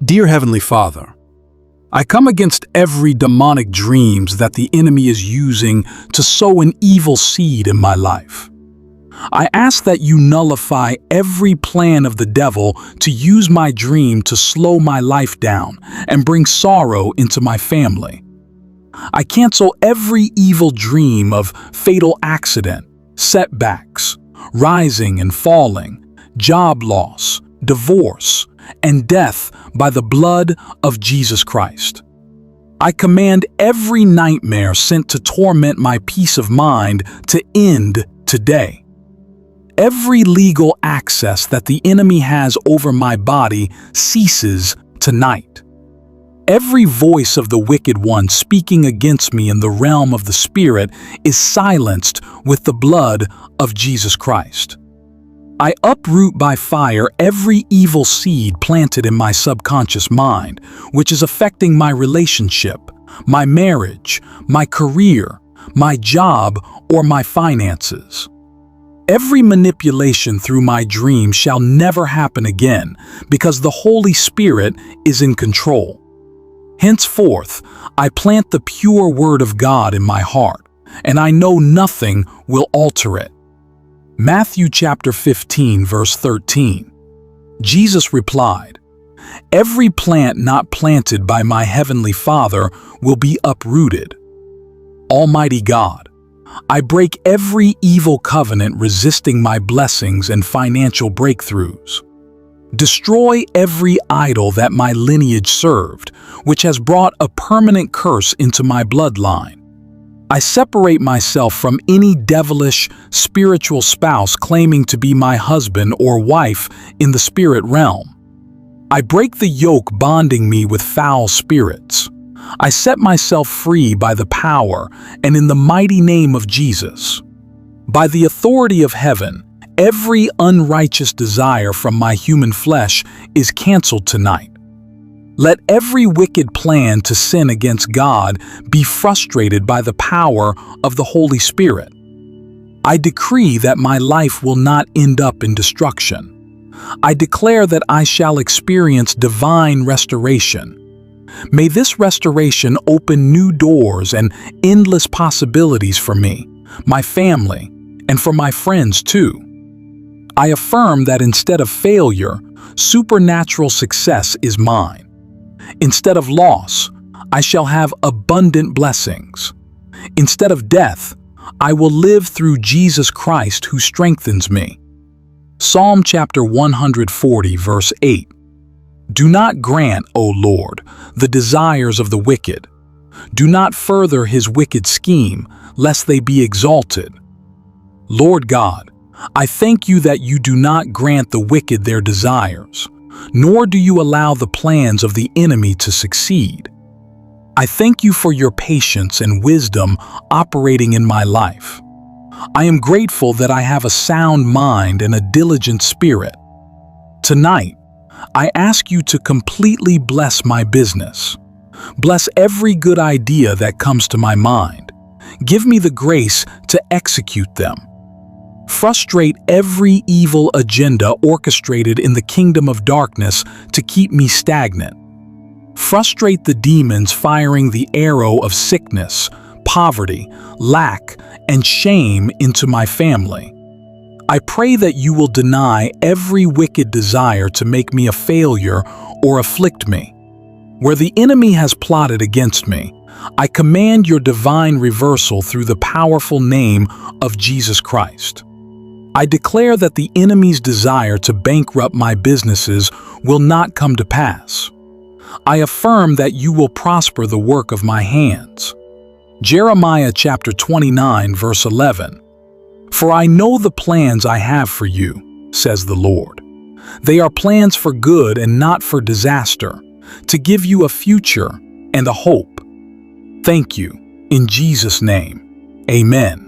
Dear Heavenly Father, I come against every demonic dreams that the enemy is using to sow an evil seed in my life. I ask that you nullify every plan of the devil to use my dream to slow my life down and bring sorrow into my family. I cancel every evil dream of fatal accident, setbacks, rising and falling, job loss, divorce, and death by the blood of Jesus Christ. I command every nightmare sent to torment my peace of mind to end today. Every legal access that the enemy has over my body ceases tonight. Every voice of the wicked one speaking against me in the realm of the Spirit is silenced with the blood of Jesus Christ. I uproot by fire every evil seed planted in my subconscious mind, which is affecting my relationship, my marriage, my career, my job, or my finances. Every manipulation through my dream shall never happen again because the Holy Spirit is in control. Henceforth, I plant the pure Word of God in my heart, and I know nothing will alter it. Matthew chapter 15, verse 13. Jesus replied, "Every plant not planted by my heavenly Father will be uprooted." Almighty God, I break every evil covenant resisting my blessings and financial breakthroughs. Destroy every idol that my lineage served, which has brought a permanent curse into my bloodline. I separate myself from any devilish, spiritual spouse claiming to be my husband or wife in the spirit realm. I break the yoke bonding me with foul spirits. I set myself free by the power and in the mighty name of Jesus. By the authority of heaven, every unrighteous desire from my human flesh is canceled tonight. Let every wicked plan to sin against God be frustrated by the power of the Holy Spirit. I decree that my life will not end up in destruction. I declare that I shall experience divine restoration. May this restoration open new doors and endless possibilities for me, my family, and for my friends too. I affirm that instead of failure, supernatural success is mine. Instead of loss, I shall have abundant blessings. Instead of death, I will live through Jesus Christ who strengthens me. Psalm chapter 140, verse 8. Do not grant, O Lord, the desires of the wicked. Do not further his wicked scheme, lest they be exalted. Lord God, I thank you that you do not grant the wicked their desires, nor do you allow the plans of the enemy to succeed. I thank you for your patience and wisdom operating in my life. I am grateful that I have a sound mind and a diligent spirit. Tonight, I ask you to completely bless my business. Bless every good idea that comes to my mind. Give me the grace to execute them. Frustrate every evil agenda orchestrated in the kingdom of darkness to keep me stagnant. Frustrate the demons firing the arrow of sickness, poverty, lack, and shame into my family. I pray that you will deny every wicked desire to make me a failure or afflict me. Where the enemy has plotted against me, I command your divine reversal through the powerful name of Jesus Christ. I declare that the enemy's desire to bankrupt my businesses will not come to pass. I affirm that you will prosper the work of my hands. Jeremiah chapter 29, verse 11. For I know the plans I have for you, says the Lord. They are plans for good and not for disaster, to give you a future and a hope. Thank you, in Jesus' name. Amen.